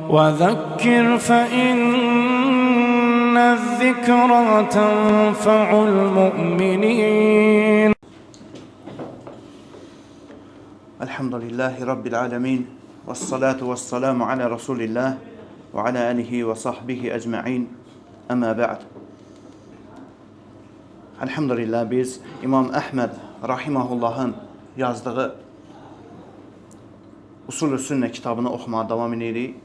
وذكر فإن الذكرى تنفع المؤمنين. الحمد لله رب العالمين والصلاة والسلام على رسول الله وعلى آله وصحبه أجمعين. أما بعد. Elhamdülillah biz İmam Əhməd Rahimahullah'ın yazdığı Usul-ü Sünnə kitabını oxumağa davam edirik.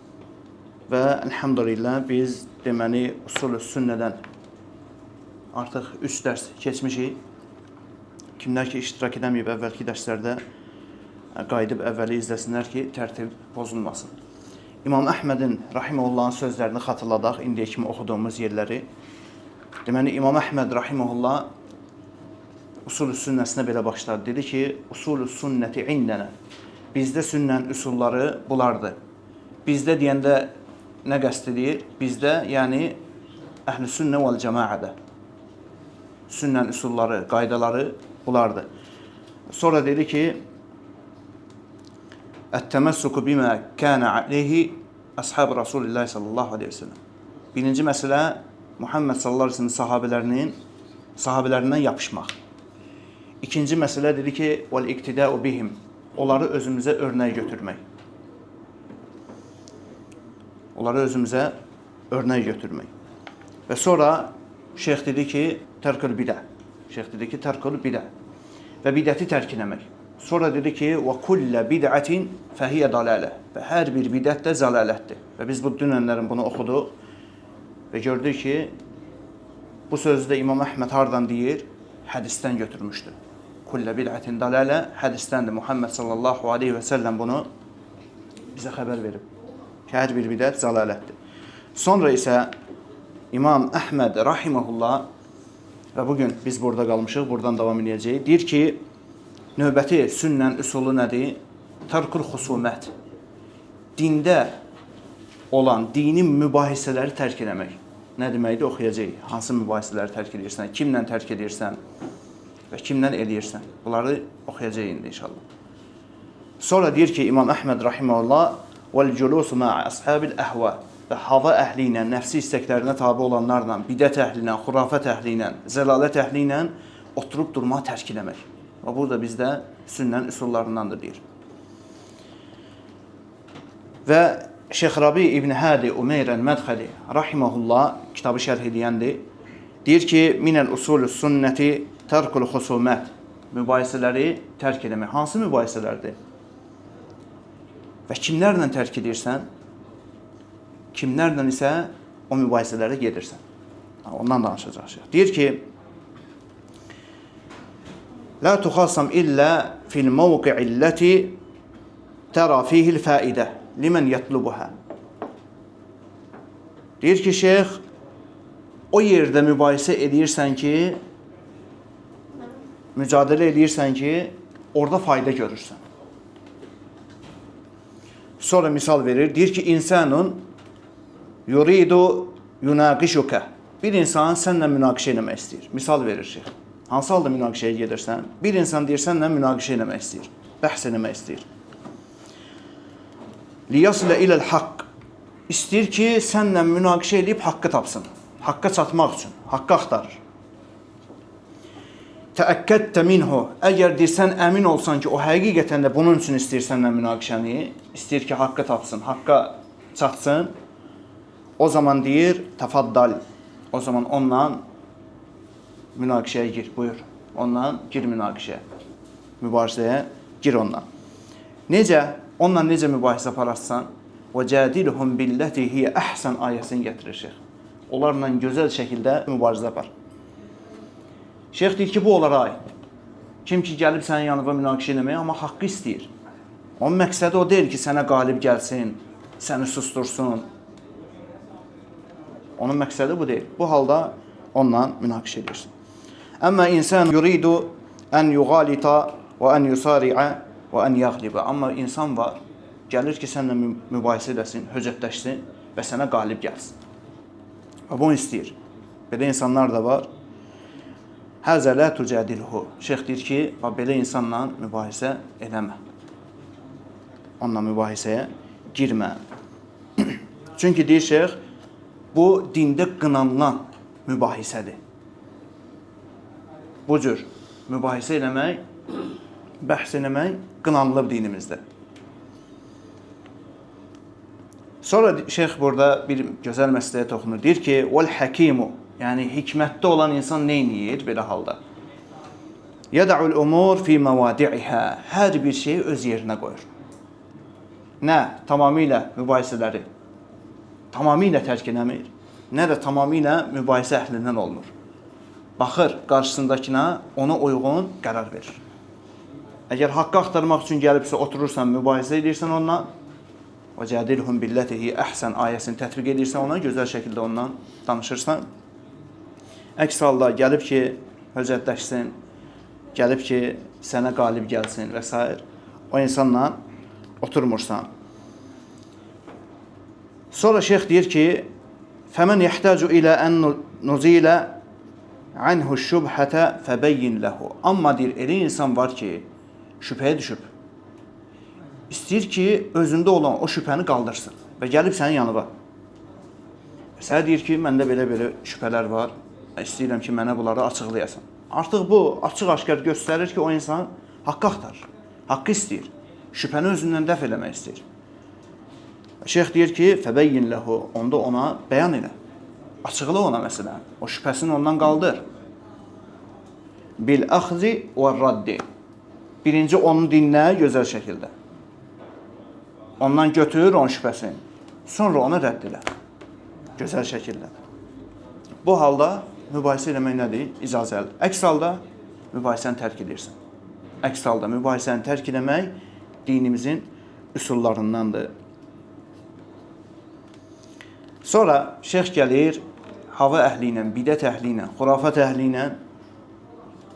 Və elhamdülillah biz deməli Usul-ü Sünnədən artıq 3 dərs keçmişik. Kimlər ki iştirak edəməyib əvvəlki dərslərdə qayıdıb əvvəli izləsinlər ki tərtib pozulmasın. İmam Əhmədin Rahimahullah'ın sözlərini xatırladaq, indiyə kimi oxuduğumuz yerləri. Deməli, İmam Əhməd Rahiməhullah Usul-ü Sünnəsinə belə başladı. Dedi ki, Usul-ü Sünnəti indənə. Bizdə sünnənin üsulları bulardır. Bizdə deyəndə nə qəst edir? Bizdə, yəni Əhl-i Sünnə vəl Cəmaədə. Sünnənin üsulları, qaydaları bulardır. Sonra dedi ki, Ət-təməssuku bimə kənə aleyhi əshab-ı Rasulillah sallallahu aleyhi ve sellem. Birinci məsələ, Muhammed sallallahu aleyhi ve sellem sahabələrindən yapışmaq. İkinci məsələ dedi ki, vəl-iqtidəu bihim. Onları özümüzə örnək götürmək. Onları özümüzə örnək götürmək. Və sonra şeyx dedi ki, tərkül bidə. Şeyx dedi ki, tərkül bidə. Və bidəti tərk eləmək. Sonra dedi ki, və kullə bidətin fəhiyyə dalalə. Və hər bir bidət də zəlalətdir. Və biz bu dünənlərin bunu oxuduq. Və gördük ki, bu sözü də İmam Əhməd hardan deyir? Hədisdən götürmüşdür. Kullə bid'atin dalalə hədisdəndir. Muhammed sallallahu aleyhi və səlləm bunu bizə xəbər verib. Ki, hər bir bidət zəlalətdir. Sonra isə İmam Əhməd Rahiməhullah və bugün biz burada qalmışıq, buradan davam edəcəyik. Deyir ki, növbəti sünnənin üsulu nədir? Tərkül xusumət. Dində olan dinin mübahisələri tərk eləmək. Nə deməkdir? Oxuyacaq. Hansı mübahisələri tərk edirsən, kimlə tərk edirsən və kimlə eləyirsən. Bunları oxuyacaq indi inşallah. Sonra deyir ki, İmam Əhməd Rahiməhullah vəl-culusu ma'a əshabil əhva. Və hava əhli ilə, nəfsi istəklərinə tabi olanlarla, bidət əhli ilə, xurafət əhli ilə, zəlalət əhli ilə oturub durmağı tərk eləmək. Və burada bizdə sünnənin üsullarındandır deyir. Və Şeyx Rabi İbn Hadi Umeyrən Mədxəli Rahiməhullah kitabı şərh edəyəndir. Deyir ki, minəl usulü sünnəti tərkül xusumət. Mübahisələri tərk eləmək. Hansı mübahisələrdir? Və kimlərlə tərk edirsən? Kimlərlə isə o mübahisələrə gedirsən? Ondan danışacaq şeyx. Deyir ki, La tuxasam illə fil mövqi'illəti tərə fihil fəidə limən yətlubuhə. Deyir ki, şeyx, o yerdə mübahisə edirsən ki, mücadilə edirsən ki, orada fayda görürsən. Sonra misal verir. Deyir ki, insanun yuridu yunaqişukə. Bir insan sənlə münaqişə eləmək istəyir. Misal verir şeyx. Hansı halda münaqişəyə gedirsən? Bir insan deyir, sənlə münaqişə eləmək istəyir. Bəhs eləmək istəyir. Liyasilə iləl haqq. İstəyir ki, sənlə münaqişə edib haqqı tapsın. Haqqa çatmaq üçün. Haqqı axtarır. Təəkkədtə minhu. Əgər deyirsən, əmin olsan ki, o həqiqətən də bunun üçün istəyir sənlə münaqişəni, istəyir ki, haqqı tapsın, haqqa çatsın, o zaman deyir, təfaddal. O zaman onunla münaqişəyə gir, buyur. Onunla gir münaqişəyə. Mübahisəyə gir onunla. Necə? Onunla necə mübahisə apararsan? وَجَادِلُهُمْ بِالَّتِي هِيَ أَحْسَنْ ayəsini gətirir şeyx. Onlarla gözəl şəkildə mübarizə apar. Şeyx deyir ki, bu onlara aiddir. Kim ki, gəlib sənin yanına münaqişə eləməyə, amma haqqı istəyir. Onun məqsədi o deyil ki, sənə qalib gəlsin, səni sustursun. Onun məqsədi bu deyil. Bu halda onunla münaqişə edirsin. Əmmə insan yuridu ən yuğalita və ən yusari'a və ən yəğlibə. Amma insan var, gəlir ki, sənlə mübahisə edəsin, höcətləşsin və sənə qalib gəlsin. Və bunu istəyir. Belə insanlar da var. Həzə lə tücədilhu. Şeyx deyir ki, belə insanla mübahisə eləmə. Onunla mübahisəyə girmə. Çünki deyir şeyx, bu dində qınanılan mübahisədir. Bu cür mübahisə eləmək, bəhs eləmək qınanılıb dinimizdə. Sonra şeyx burada bir gözəl məsələyə toxunur. Deyir ki, "Vəl-hakimu", yəni hikmətli olan insan nə edir belə halda? "Yəd'ul umur fi mavadi'iha", hər bir şeyi öz yerinə qoyur. Nə tamamilə mübahisələri tamamilə tərk eləmir, nə də tamamilə mübahisə əhlindən olmur. Baxır qarşısındakına, ona uyğun qərar verir. Əgər haqqı axtarmaq üçün gəlibsə, oturursan, mübahisə edirsən onunla, وَجَادِلْهُمْ بِالَّتِهِ أَحْسَنْ ayəsini tətbiq edirsən ona, gözəl şəkildə ondan danışırsan. Əks halda gəlib ki, höccətləşsin, gəlib ki, sənə qalib gəlsin və s. O insanla oturmursan. Sonra şeyx deyir ki, فَمَنْ يَحْتَاجُ إِلَى أَنْ نُزِيلَ عَنْهُ الشُّبْحَةَ فَبَيِّنْ لَهُ. Amma deyir, elə insan var ki, şübhəyə düşüb. İstəyir ki, özündə olan o şübhəni qaldırsın və gəlib sənin yanına. Sənə deyir ki, məndə belə-belə şübhələr var, istəyirəm ki, mənə bunları açıqlayasan. Artıq bu, açıq-aşkar göstərir ki, o insan haqqı axtarır, haqqı istəyir, şübhəni özündən dəf eləmək istəyir. Şeyx deyir ki, fəbəyyin ləhu, onda ona bəyan elə, açıqla ona məsələn, o şübhəsini ondan qaldır. Bil-əxzi və raddi. Birinci onu dinlə gözəl şəkildə. Ondan götür onun şübhəsini, sonra onu rədd elə, gözəl şəkildə. Bu halda mübahisə eləmək nədir? İcazəlidir. Əks halda mübahisəni tərk edirsən. Əks halda mübahisəni tərk eləmək dinimizin üsullarındandır. Sonra şeyx gəlir, hava əhli ilə, bidət əhli ilə, xurafat əhli ilə,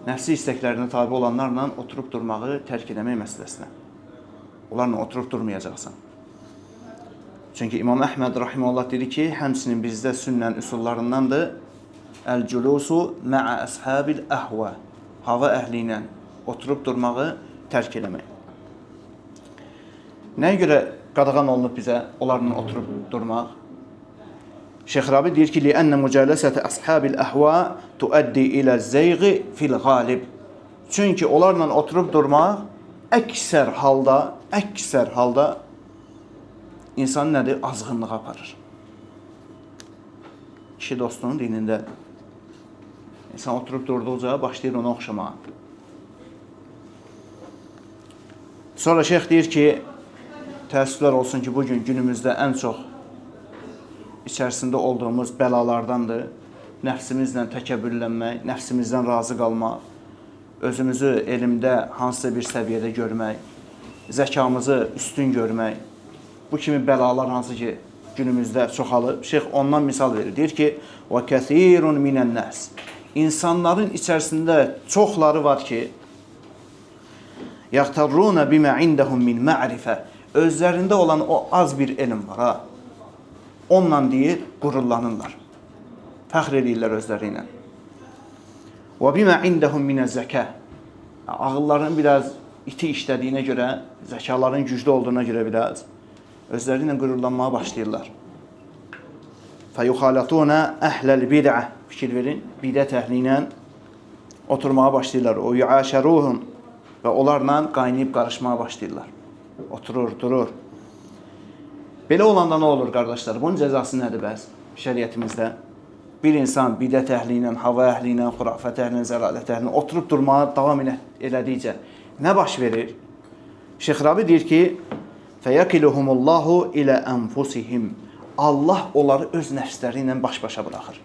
nəfsi istəklərinə tabi olanlarla oturub durmağı tərk eləmək məsələsinə. Onlarla oturub durmayacaqsan. Çünki İmam Əhməd rahimehullah dedi ki, həmsinin bizdə sünnən üsullarındandır əl-culusu mə'a əshabil əhvə. Hava əhli ilə oturub durmağı tərk eləmək. Nəyə görə qadağan olunub bizə onlarla oturub durmaq? Şeyx Rabi deyir ki, "Li'anna mujalasata ashabil ahwa tuaddi ila az-zayği fil ghalib." Çünki onlarla oturub durmaq əksər halda insanın nədir? Azğınlığa aparır. Kişi dostunun dinində. İnsan oturub durduqca başlayır ona oxşamağa. Sonra şeyx deyir ki, təəssüflər olsun ki, bugün günümüzdə ən çox içərisində olduğumuz bəlalardandır. Nəfsimizlə təkəbbürlənmək, nəfsimizdən razı qalmaq, özümüzü elmdə hansısa bir səviyyədə görmək, zəkamızı üstün görmək, bu kimi bəlalar hansı ki günümüzdə çoxalıb, şeyx ondan misal verir. Deyir ki, وَكَثِيرٌ مِنَ النَّاسِ. İnsanların içərisində çoxları var ki, يَغْتَرُّونَ بِمَا عِنْدَهُمْ مِنْ مَعْرِفَةِ. Özlərində olan o az bir elm var ha. Onunla deyir, qürurlanırlar. Fəxr edirlər özləri ilə. وَبِمَا عِنْدَهُمْ مِنَ الزَّكَةِ. Ağılların biraz iti işlədiyinə görə, zəkaların güclü olduğuna görə biraz özləri ilə qürurlanmağa başlayırlar. فَيُخَالَطُونَ أَهْلَ الْبِدْعَةِ. Fikir verin, bidət əhli ilə oturmağa başlayırlar. O yu'aşəruhum və onlarla qaynayıb qarışmağa başlayırlar. Oturur, durur. Belə olanda nə olur qardaşlar? Bunun cəzası nədir bəs şəriətimizdə? Bir insan bidət əhli ilə, hava əhli ilə, xurafət əhli ilə, zəlalət əhli ilə oturub durmağa davam elədikcə nə baş verir? Şeyx Rabi deyir ki, فَيَكِلُهُمُ اللّٰهُ إِلَى أَنْفُسِهِمْ. Allah onları öz nəfsləri ilə baş-başa buraxır.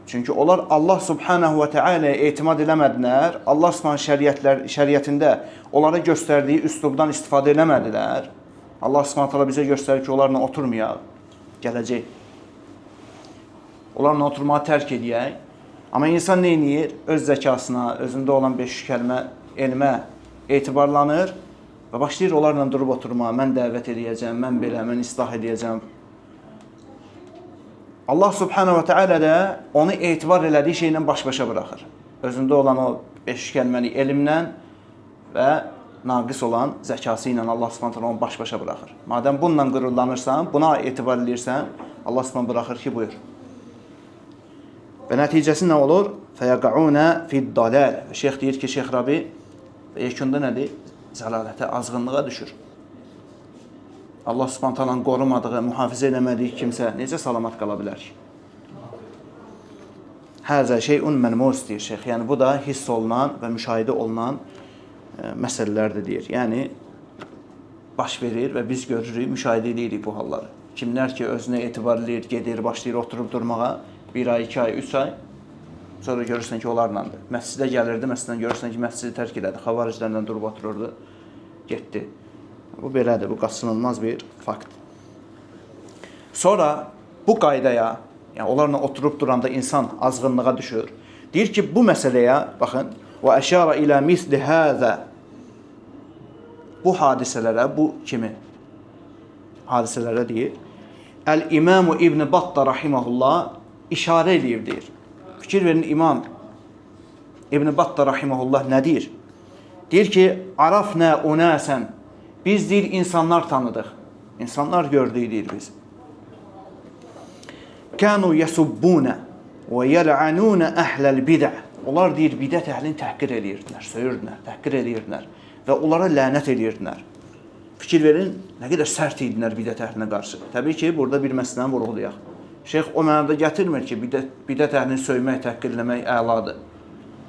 Çünki onlar Allah subhanahu və teala'ya etimad eləmədilər, Allah subhanahu şəriətində onlara göstərdiyi üslubdan istifadə eləmədilər. Allah subhanahu teala bizə göstərir ki, onlarla oturmayaq, gələcək. Onlarla oturmağı tərk edək. Amma insan nə edir? Öz zəkasına, özündə olan 5 kəlmə elmə etibarlanır və başlayır onlarla durub oturmağa. Mən dəvət edəcəm, mən belə, mən islah edəcəm. Allah subhanahu və teala da onu etibar elədiyi şeylə baş-başa buraxır. Özündə olan o 5 kəlməni elmlə və naqis olan zəkası ilə Allah Subhanahu onu baş-başa buraxır. Madəm bununla qürurlanırsan, buna etibar edirsən, Allah Subhanahu buraxır ki, buyur. Və nəticəsi nə olur? Fəyaqauna fid-dalal. Şeyx deyir ki, Şeyx Rabi yekunda nədir? Zəlalətə, azğınlığa düşür. Allah Subhanahu qorumadığı, mühafizə eləmədiyi kimsə necə salamat qala bilər ki? Həzə şeyun mənmus deyir şeyx. Yəni bu da hiss olunan və müşahidə olunan məsələlərdir deyir. Yəni baş verir və biz görürük, müşahidə edirik bu halları. Kimlər ki özünə etibar edir, gedir, başlayır oturub durmağa 1 ay, 2 ay, 3 ay sonra görürsən ki onlarlandır. Məscidə gəlirdi, məsciddən görürsən ki məscidi tərk elədi. Xavariclərlə durub otururdu, getdi. Bu belədir, bu qaçınılmaz bir fakt. Sonra bu qaydaya, yəni onlarla oturub duranda insan azğınlığa düşür. Deyir ki, bu məsələyə, baxın, və əşara ilə misli həzə, bu hadisələrə, bu kimi hadisələrə deyir, Əl-İmamu İbn Battah rahiməhullah işarə edir, deyir. Fikir verin, İmam İbn Battah rahiməhullah nə deyir? Deyir ki, arafnə unəsən, biz deyir, insanlar tanıdıq, insanlar gördük, deyir biz. Kənu yəsubbunə və yəl'anunə əhləl bidə. Onlar deyir, bidət əhlini təhqir edirdilər, söyürdülər, təhqir edirdilər və onlara lənət edirdilər. Fikir verin, nə qədər sərt idilər bidət əhlinə qarşı. Təbii ki, burada bir məsələni vurğulayaq. Şeyx o mənada gətirmir ki, bidət əhlini söymək, təhqirləmək əladır.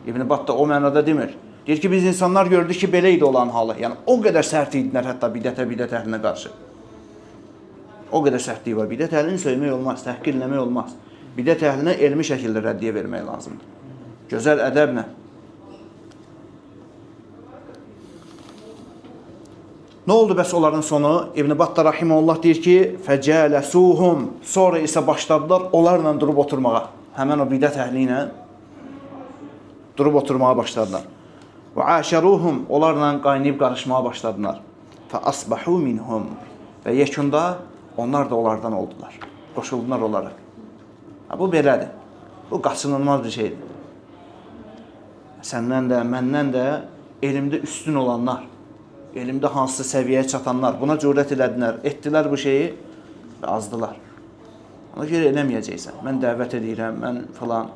İbn Battah o mənada demir. Deyir ki, biz insanlar gördük ki, belə idi olan halı. Yəni, o qədər sərt idilər hətta bidət əhlinə qarşı. O qədər sərtliyi var. Bidət əhlini söymək olmaz, təhqirləmək olmaz. Bidət əhlinə elmi şəkildə rəddiyə vermək lazımdır. Gözəl ədəblə. Nə oldu bəs onların sonu? İbn Battah rahimehullah deyir ki, fəcələsuhum. Sonra isə başladılar onlarla durub oturmağa. Həmən o bidət əhli ilə durub oturmağa başladılar. Və əşəruhum. Onlarla qaynayıb qarışmağa başladılar. Fə asbahu minhum. Və yekunda onlar da onlardan oldular. Qoşuldular onlara. Bu belədir. Bu qaçınılmaz bir şeydir. Səndən də, məndən də elmdə üstün olanlar, elmdə hansı səviyyəyə çatanlar buna cürət elədilər, etdilər bu şeyi və azdılar. Ona görə eləməyəcəksən. Mən dəvət edirəm, mən falan.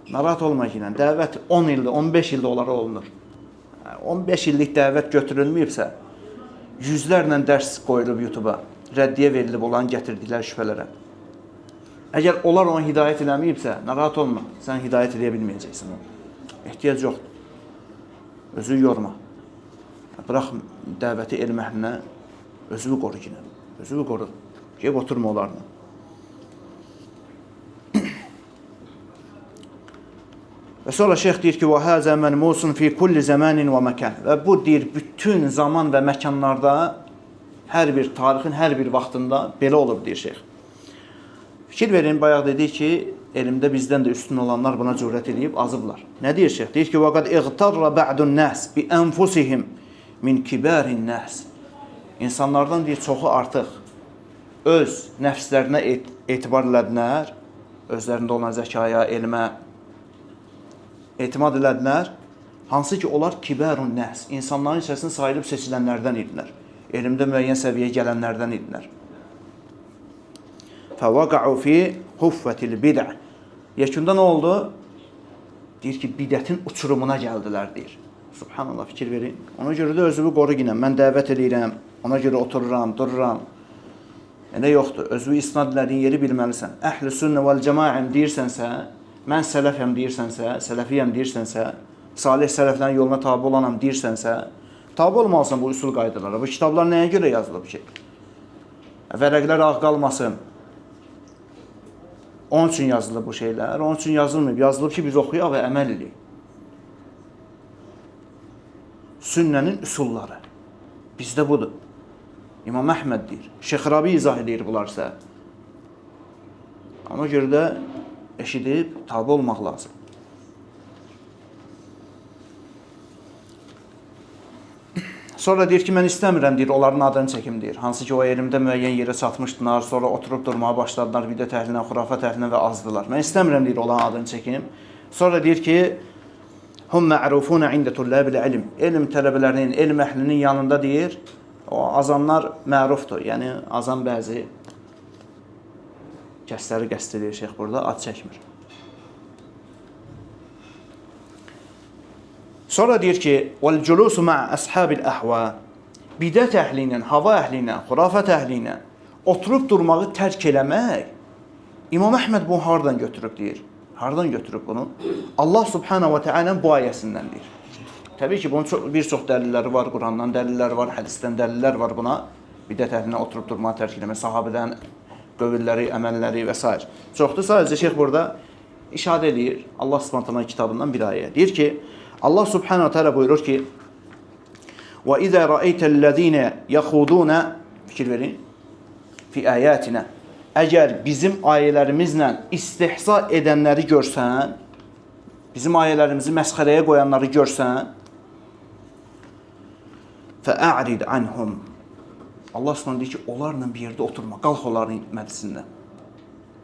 Narahat olma ki, dəvət 10 ildə, 15 ildə onlara olunur. 15 illik dəvət götürülməyibsə, yüzlərlə dərs qoyulub YouTube-a, rəddiyə verilib olan gətirdikləri şübhələrə. Əgər onlar onu hidayət eləməyibsə, narahat olma, sən hidayət edə bilməyəcəksin onu. Ehtiyac yoxdur. Özü yorma. Bırax dəvəti elm əhlinə, özünü qoru ki, özünü qoru. Gəlib oturma onlarla. Və sonra şeyx deyir ki, وَهَذَا مَنْمُوسٌ فِي كُلِّ زَمَانٍ وَمَكَانٍ. Və bu deyir, bütün zaman və məkanlarda, hər bir tarixin hər bir vaxtında belə olub, deyir şeyx. Fikir verin, bayaq dedik ki, elmdə bizdən də üstün olanlar buna cürət edib, azıblar. Nə deyir şeyx? Deyir ki, وَقَدْ اِغْتَرَّ بَعْدُ النَّاسِ بِأَنْفُسِهِمْ مِنْ كِبَارِ النَّاسِ. İnsanlardan deyir, çoxu artıq öz nəfslərinə etibar elədilər, özlərində olan zəkaya, elmə etimad elədilər, hansı ki, onlar kibərun nəs, insanların içərisində sayılıb seçilənlərdən idilər. Elmdə müəyyən səviyyəyə gələnlərdən idilər. فَوَقَعُوا فِي حُفَّةِ الْبِدْعِ. Yekunda nə oldu? Deyir ki, bidətin uçurumuna gəldilər, deyir. Subhanallah, fikir verin. Ona görə də özümü qoru ginəm. Mən dəvət edirəm, ona görə otururam, dururam. Elə yoxdur. Özünü isnad elədiyin yeri bilməlisən. Əhl-i sünnə vəl-cəmaəm deyirsənsə, mən sələfəm deyirsənsə, sələfiyəm deyirsənsə, salih sələflərin yoluna tabi olanam deyirsənsə, tabi olmalısan bu üsul qaydalara. Bu kitablar nəyə görə yazılıb ki? Vərəqlər ağ qalmasın. Onun üçün yazılıb bu şeylər. Onun üçün yazılmayıb. Yazılıb ki, biz oxuyaq və əməl edək. Sünnənin üsulları. Bizdə budur. İmam Əhməd deyir. Şeyx Rabi izah edir bunlarsa. Ona görə də eşidib, tabi olmaq lazım. Sonra deyir ki, mən istəmirəm, deyir, onların adını çəkim, deyir. Hansı ki, o elmdə müəyyən yerə çatmışdılar, sonra oturub durmağa başladılar, bidət əhlinə, xurafat əhlinə və azdılar. Mən istəmirəm, deyir, onların adını çəkim. Sonra deyir ki, Hum ma'rufuna inde tullabil ilm. Elm tələbələrinin, elm əhlinin yanında deyir. O azanlar mərufdur. Yəni azan bəzi kəsləri qəsd edir şeyx burada, ad çəkmir. Sonra deyir ki, "Vel culusu ma'a ashabil ahwa." Bidət əhli ilə, hava əhli ilə, xurafat əhli ilə oturub durmağı tərk eləmək. İmam Əhməd bunu hardan götürüb deyir? Hardan götürüb bunu? Allah Subhanahu wa Ta'ala bu ayəsindən deyir. Təbii ki, bunun bir çox dəlilləri var, Qurandan dəlilləri var, hədisdən dəlillər var buna. Bidət əhlinə oturub durmağı tərk eləmək, sahabədən qövülləri, əməlləri və s. Çoxdur, sadəcə şeyx burada işadə edir. Allah Subhanahu Ta'ala kitabından bir ayə. Deyir ki, Allah Subhanahu Ta'ala buyurur ki, وَإِذَا رَأَيْتَ الَّذ۪ينَ يَخُودُونَ fikir verin, fi əyətinə. Əgər bizim ayələrimizlə istihza edənləri görsən, bizim ayələrimizi məsxərəyə qoyanları görsən, فَأَعْرِدْ عَنْهُمْ. Allah Subhanahu deyir ki, onlarla bir yerdə oturma, qalx onların məclisindən.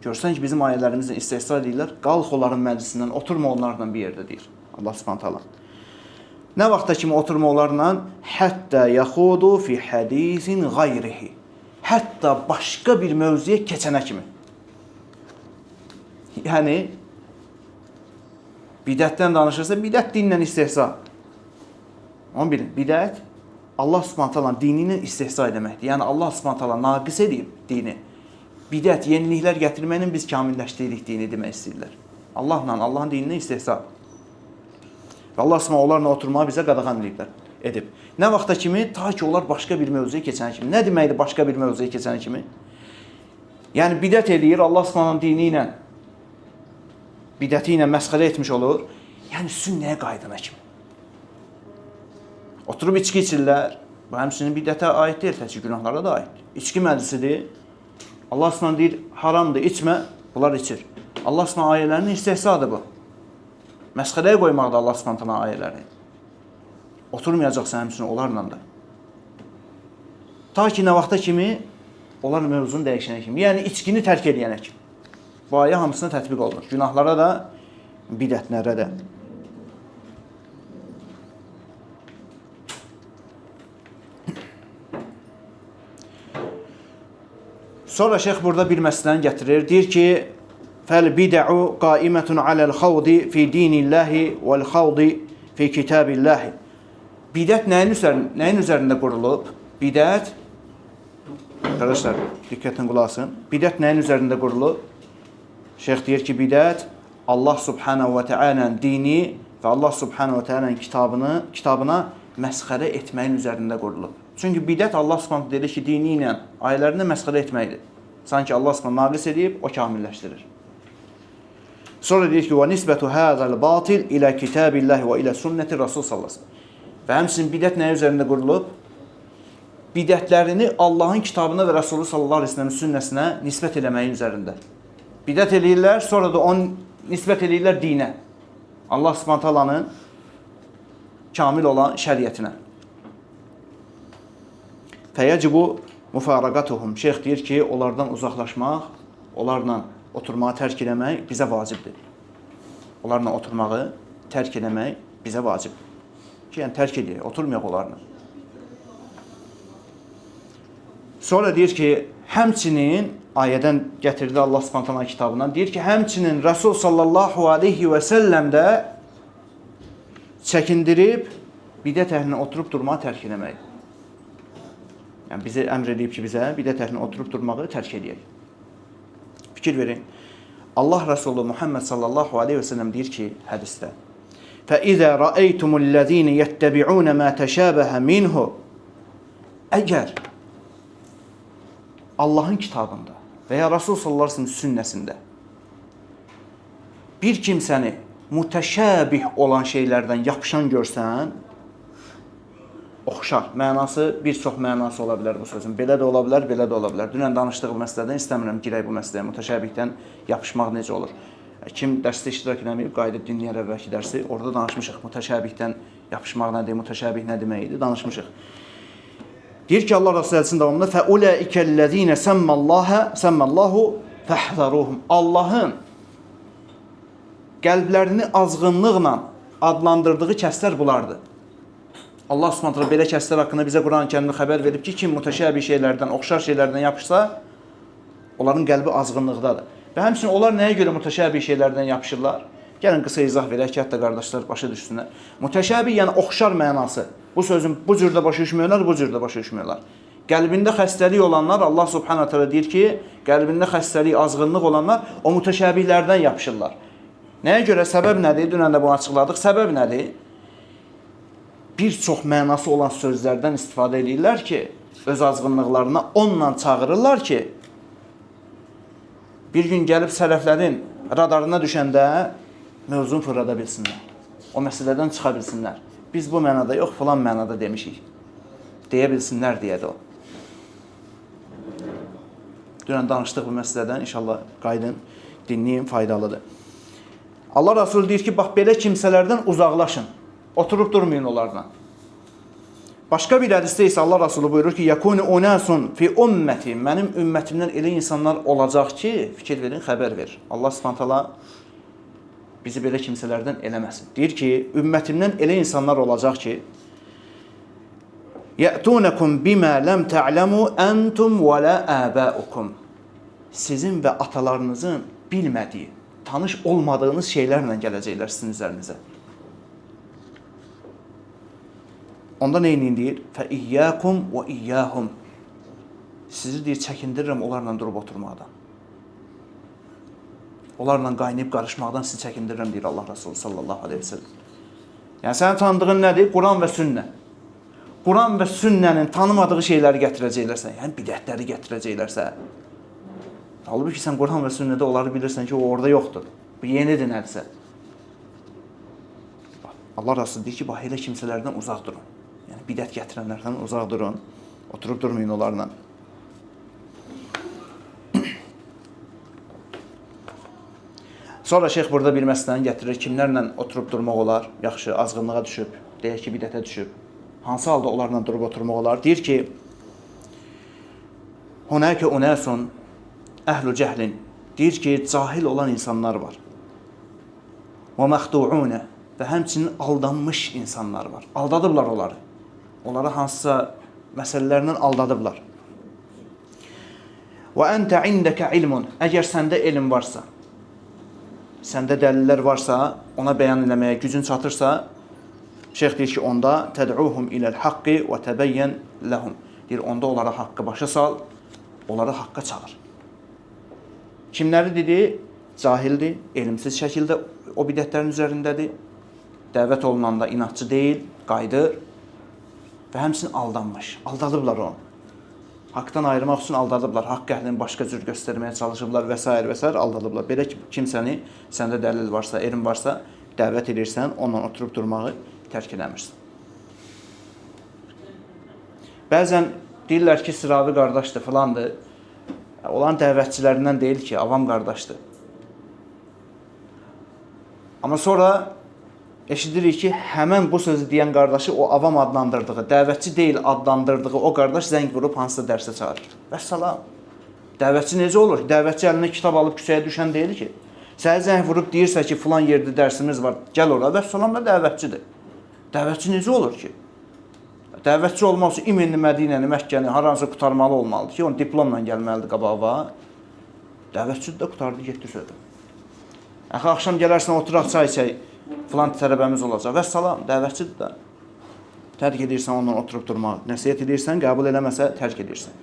Görsən ki, bizim ayələrimizlə istihza edirlər, qalx onların məclisindən, oturma onlarla bir yerdə deyir Allah Subhanahu. Nə vaxta kimi oturma onlarla? Hətta yaxudu fi hadisin qayrihi. Hətta başqa bir mövzuya keçənə kimi. Yəni, bidətdən danışırsa, bidət dinlə istihza. Onu bilin, bidət Allah Subhanahu dini ilə istihza etməkdir. Yəni, Allah Subhanahu naqis edib dini. Bidət, yeniliklər gətirməklə biz kamilləşdiririk dini demək istəyirlər. Allahla, Allahın dininə istihza. Və Allah Subhanahu onlarla oturmağı bizə qadağan edib. Nə vaxta kimi? Ta ki, onlar başqa bir mövzuya keçən kimi. Nə deməkdir başqa bir mövzuya keçən kimi? Yəni, bidət eləyir, Allah Subhanahu dini ilə, bidəti ilə məsxələ etmiş olur. Yəni, sünnəyə qaydana kimi. Oturub içki içirlər. Bu, həmçinin bidətə aid deyil, təkcə günahlara da aid. İçki məclisidir. Allah Subhanahu deyir, haramdır, içmə. Bunlar içir. Allah Subhanahu ayələrinin istihsadır bu. Məsxələyə qoymaqda Allah Subhanahu ayələrini. Oturmayacaqsan həmçinin onlarla da. Ta ki, nə vaxta kimi? Onlar mövzunu dəyişənə kimi. Yəni, içkini tərk edəyənə kimi. Bu ayə hamısına tətbiq olunur. Günahlara da, bidətlərə də. Sonra şeyx burada bir məsələni gətirir. Deyir ki, فَالْبِدَعُ قَائِمَةٌ عَلَى الْخَوْضِ فِي دِينِ اللّٰهِ وَالْخَوْضِ فِي كِتَابِ اللّٰهِ. Bidət nəyin üzərində qurulub? Bidət, arkadaşlar diqqətin qulaq asın. Bidət nəyin üzərində qurulub? Şeyx deyir ki, bidət Allah Subhanahu wa Ta'ala'nın dini və Allah Subhanahu wa Ta'ala'nın kitabına məsxərə etməyin üzərində qurulub. Çünki bidət Allah Subhanahu deyir ki, dini ilə ayələrini məsxərə etməkdir. Sanki Allah Subhanahu naqis edib, o kamilləşdirir. Sonra deyir ki, وَنِسْبَةُ هَذَا الْبَاطِلِ إِلَى كِتَابِ اللّٰهِ وَإِلَى سُنَّةِ الرَّسُولِ sallallahu. Və həmçinin bidət nəyə üzərində qurulub? Bidətlərini Allahın kitabına və Rasulü sallallahu aleyhi ve sellem'in sünnəsinə nisbət eləməyin üzərində. Bidət eləyirlər, sonra da onu nisbət eləyirlər dinə. Allah Subhanahu Taala'nın kamil olan şəriətinə. Fəyəcibu mufaraqatuhum. Şeyx deyir ki, onlardan uzaqlaşmaq, onlarla oturmağı tərk eləmək bizə vacibdir. Onlarla oturmağı tərk eləmək bizə vacibdir. Ki, yəni tərk edək, oturmayaq onlarla. Sonra deyir ki, həmçinin, ayədən gətirdi Allah Subhanahu kitabından, deyir ki, həmçinin Rasul sallallahu aleyhi və səlləm də çəkindirib, bidət əhlinə oturub durmağı tərk eləmək. Yəni, bizə əmr edib ki, bizə bidət əhlinə oturub durmağı tərk edək. Fikir verin. Allah Rasulü Muhammed sallallahu aleyhi və səlləm deyir ki, hədisdə, فَإِذَا رَأَيْتُمُ الَّذ۪ينَ يَتَّبِعُونَ مَا تَشَابَهَ مِنْهُ. Əgər Allahın kitabında və ya Rasul sallallahu aleyhi ve sellem sünnəsində bir kimsəni mütəşəbih olan şeylərdən yapışan görsən, oxşar. Mənası, bir çox mənası ola bilər bu sözün. Belə də ola bilər, belə də ola bilər. Dünən danışdığım məsələdən istəmirəm girək bu məsələyə. Mütəşəbihdən yapışmaq necə olur? Kim dərsdə iştirak edəməyib, qayıdıb dinləyər əvvəlki dərsi. Orada danışmışıq. Mütəşəbihdən yapışmaq nədir, mütəşəbih nə deməkdir? Danışmışıq. Deyir ki, Allah Rasul Hədisinin davamında فَأُولَٰئِكَ الَّذ۪ينَ سَمَّ اللّٰهُ فَحْذَرُوهُم. Allahın qəlblərini azğınlıqla adlandırdığı kəslər bunlardır. Allah Subhanahu belə kəslər haqqında bizə Quran-ı Kərimdə xəbər verib ki, kim mütəşəbih şeylərdən, oxşar şeylərdən yapışsa, onların qəlbi azğınlıqdadır. Və həmçinin onlar nəyə görə mütəşəbih şeylərdən yapışırlar? Gəlin qısa izah verək ki, hətta qardaşlar başa düşsünlər. Mütəşəbih yəni oxşar mənası. Bu sözün bu cürdə başa düşmürlər, bu cürdə başa düşmürlər. Qəlbində xəstəlik olanlar, Allah Subhanahu taala deyir ki, qəlbində xəstəlik, azğınlıq olanlar o mütəşəbihlərdən yapışırlar. Nəyə görə? Səbəb nədir? Dünən də bunu açıqladıq. Səbəb nədir? Bir çox mənası olan sözlərdən istifadə edirlər ki, öz azğınlıqlarına onunla çağırırlar ki, bir gün gəlib sələflərin radarına düşəndə mövzunu fırlada bilsinlər. O məsələdən çıxa bilsinlər. Biz bu mənada yox, filan mənada demişik. Deyə bilsinlər deyədir o. Dünən danışdıq bu məsələdən, inşallah qaydın, dinləyin, faydalıdır. Allah Resulü deyir ki, bax, belə kimsələrdən uzaqlaşın. Oturub durmayın onlarla. Başqa bir hədisdə isə Allah Resulü buyurur ki, Yakunu unasun fi ümmeti. Mənim ümmətimdən elə insanlar olacaq ki, fikir verin, xəbər verir. Allah Subhanahu bizi belə kimsələrdən eləməsin. Deyir ki, ümmətimdən elə insanlar olacaq ki, Ya'tunakum bima lam ta'lamu antum wa la aba'ukum. Sizin və atalarınızın bilmədiyi, tanış olmadığınız şeylərlə gələcəklər sizin üzərinizə. Onda neyini deyir? Fə iyyakum və iyyahum. Sizi deyir, çəkindirirəm onlarla durub oturmaqdan. Onlarla qaynayıb qarışmaqdan sizi çəkindirirəm, deyir Allah Resulü sallallahu aleyhi ve sellem. Yəni, sənin tanıdığın nədir? Quran və sünnə. Quran və sünnənin tanımadığı şeyləri gətirəcəklərsə, yəni bidətləri gətirəcəklərsə, halbuki sən Quran və sünnədə onları bilirsən ki, o orada yoxdur. Bu yenidir nədirsə. Allah Resulü deyir ki, bax, elə kimsələrdən uzaq durun. Yəni, bidət gətirənlərdən uzaq durun. Oturub durmayın onlarla. Sonra şeyx burada bir məsələni gətirir. Kimlərlə oturub durmaq olar? Yaxşı, azğınlığa düşüb, deyək ki, bidətə düşüb. Hansı halda onlarla durub oturmaq olar? Deyir ki, Hunəkə unəsun əhl-ü cəhlin. Deyir ki, cahil olan insanlar var. Və məxdu'unə. Və həmçinin aldanmış insanlar var. Aldadıblar onları. Onları hansısa məsələlərlə aldadıblar. Və əntə indəkə ilmun. Əgər səndə elm varsa, səndə dəlillər varsa, ona bəyan eləməyə gücün çatırsa, şeyx deyir ki, onda təd'uhum iləl haqqi və təbəyyən ləhum. Deyir, onda onlara haqqı başa sal, onları haqqa çağır. Kimləri dedi? Cahildir, elmsiz şəkildə o bidətlərin üzərindədir. Dəvət olunanda inatçı deyil, qayıdır və həmçinin aldanmış. Aldadıblar onu. Haqdan ayırmaq üçün aldadıblar. Haqq əhlini başqa cür göstərməyə çalışıblar və s. və s. aldadıblar. Belə kimsəni, səndə dəlil varsa, elm varsa, dəvət edirsən, onunla oturub durmağı tərk eləmirsən. Bəzən deyirlər ki, sıravi qardaşdır, filandır. Olan dəvətçilərindən deyil ki, avam qardaşdır. Amma sonra eşidirik ki, həmən bu sözü deyən qardaşı o avam adlandırdığı, dəvətçi deyil adlandırdığı o qardaş zəng vurub hansısa dərsə çağırır. Vəssalam. Dəvətçi necə olur? Dəvətçi əlinə kitab alıb küçəyə düşən deyil ki. Səni zəng vurub deyirsə ki, filan yerdə dərsimiz var, gəl ora. Vəssalam da dəvətçidir. Dəvətçi necə olur ki? Dəvətçi olmaq üçün İmenli, Mədinəni, Məkkəni haransa qutarmalı olmalıdır ki, onun diplomla gəlməlidir qabağa. Dəvətçi də qutardı, getdi sözdür. Axı, axşam gələrsən, oturaq çay içək, filan tələbəmiz olacaq. Vəssalam, dəvətçidir də. Tərk edirsən, ondan oturub durmaq. Nəsiyyət edirsən, qəbul eləməsə, tərk edirsən.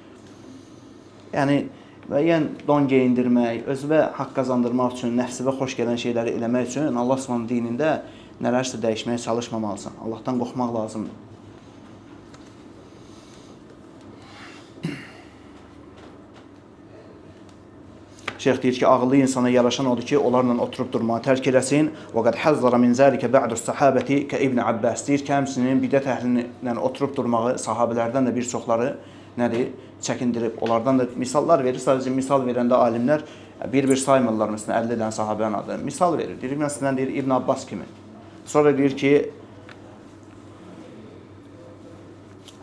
Yəni, müəyyən don geyindirmək, özünə haqq qazandırmaq üçün, nəfsivə xoş gələn şeyləri eləmək üçün Allah Subhanahu dinində nələrsə dəyişməyə çalışmamalısan. Allahdan qorxmaq lazımdır. Şeyx deyir ki, ağıllı insana yaraşan odur ki, onlarla oturub durmağı tərk eləsin. Və qəd həzzara min zəlikə bə'dus səhabəti kə İbn Abbas. Deyir ki, həmçinin bidət əhlinlə oturub durmağı sahabələrdən də bir çoxları nədir? Çəkindirib. Onlardan da misallar verir. Sadəcə misal verəndə alimlər bir-bir saymırlar. Məsələn, 50 dənə sahabənin adını. Misal verir. Deyir, məsələn, deyir, İbn Abbas kimi. Sonra deyir ki,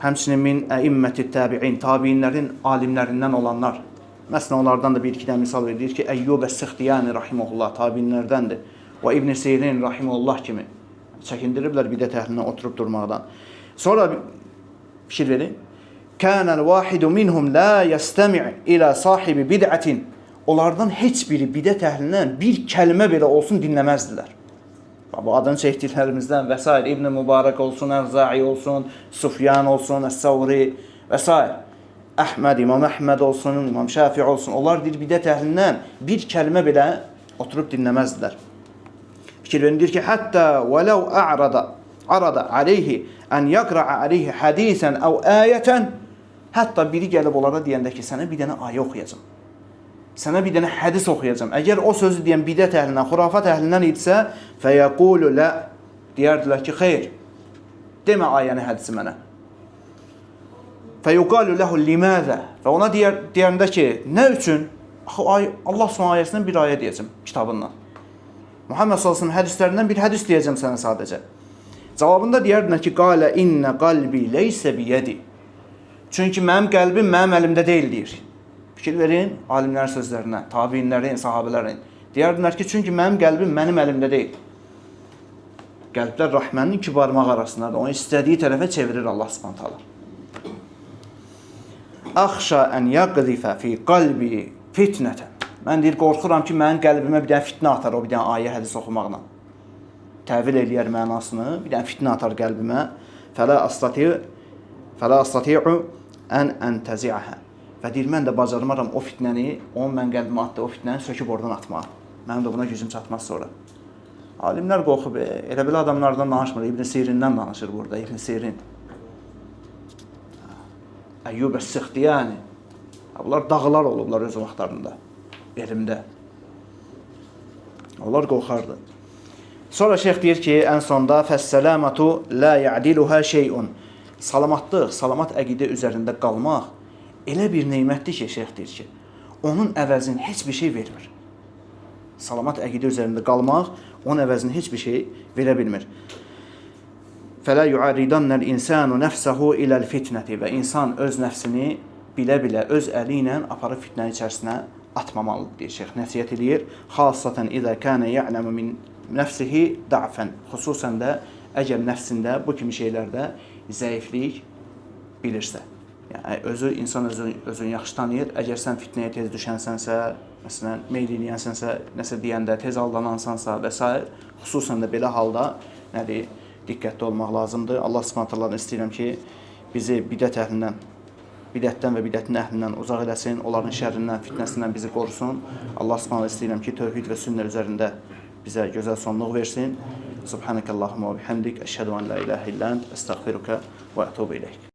həmçinin min əimməti təbi'in, tabiinlərin alimlərindən olanlar. Məsələn, onlardan da bir-iki dənə misal verir. Deyir ki, Əyyub əs-Səxtiyani rahimehullah tabiinlərdəndir. Və İbn Sirin rahimehullah kimi. çəkindiriblər bidət əhlindən oturub durmaqdan. Sonra fikir verin. Kânel vâhidu minhum la yestemi' ila sahibi bid'atin. Onlardan heç biri bidət əhlindən bir kəlmə belə olsun dinləməzdilər. Bu adını çəkdiklərimizdən və s. İbn Mübarək olsun, Əvzai olsun, Sufyan olsun, Əs-Savri və s. Əhməd, İmam Əhməd olsun, İmam Şafi olsun. Onlar deyir, bidət əhlindən bir kəlmə belə oturub dinləməzdilər. Fikir verin, deyir ki, həttə vələv a'rada aleyhi ən yaqra'a aleyhi hadisən əv əyətən. Hətta biri gəlib onlara deyəndə ki, sənə bir dənə ayə oxuyacam. Sənə bir dənə hədis oxuyacam. Əgər o sözü deyən bidət əhlindən, xurafat əhlindən idisə, fəyəqulu lə, deyərdilər ki, xeyr, demə ayəni, hədisi mənə. Fəyuqalu ləhu liməzə, və ona deyəndə ki, nə üçün? Allah son ayəsindən bir ayə deyəcəm kitabından. Muhammed sallallahu hədislərindən bir hədis deyəcəm sənə sadəcə. Cavabında deyərdilər ki, qalə innə qalbi leysə biyədi. Çünki mənim qəlbim mənim əlimdə deyil, deyir. Fikir verin, alimlərin sözlərinə, tabiinlərin, sahabələrin. Deyərdilər ki, çünki mənim qəlbim mənim əlimdə deyil. Qəlblər rəhmənin iki barmaq arasındadır. Onu istədiyi tərəfə çevirir Allah subhanahu taala. Axşa ən yaqzifə fi qalbi fitnətən. Mən deyir, qorxuram ki, mənim qəlbimə bir dənə fitnə atar o bir dənə ayə, hədis oxumaqla. Təvil eləyər mənasını, bir dənə fitnə atar qəlbimə. Fələ astati'u ən əntəzi'əhə. Və deyir, mən də bacarmaram o fitnəni, onun mən qəlbimə atdı, o fitnəni söküb oradan atmağa. Mənim də buna gücüm çatmaz sonra. Alimlər qorxub, elə belə adamlardan danışmır, İbn Sirindən danışır burada, İbn Sirin. Əyyub Əs-Sixtiyani. Bunlar dağlar olublar öz vaxtlarında, elimdə. Onlar qorxardı. Sonra şeyx deyir ki, ən sonda fəs-səlamatu la ya'diluha şey'un. Salamatlıq, salamat əqidə üzərində qalmaq elə bir neymətdir ki, şeyx deyir ki, onun əvəzini heç bir şey vermir. Salamat əqidə üzərində qalmaq onun əvəzini heç bir şey verə bilmir. Fələ yu'aridannəl insanu nəfsəhu iləl fitnəti. Və insan öz nəfsini bilə-bilə öz əli ilə aparıb fitnənin içərisinə atmamalıdır, deyir şeyx, nəsiyyət edir. Xassatan izə kənə ya'ləmu min nəfsihi da'fən. Xüsusən də əgər nəfsində bu kimi şeylərdə zəiflik bilirsə. Yəni, insan özünü yaxşı tanıyır. Əgər sən fitnəyə tez düşənsənsə, məsələn, meyl eləyənsənsə, nəsə deyəndə tez aldanansansa və s. Xüsusən də belə halda diqqətli olmaq lazımdır. Allah subhanahu istəyirəm ki, bizi bidətdən və bidətin əhlindən uzaq eləsin, onların şərrindən, fitnəsindən bizi qorusun. Allah subhanahu istəyirəm ki, tövhid və sünnə üzərində bizə gözəl sonluq versin. Subhanəkəllahumma və bihamdik, əşhədu an la ilahə illə ənt, əstəğfiruka və ətubu iləyk.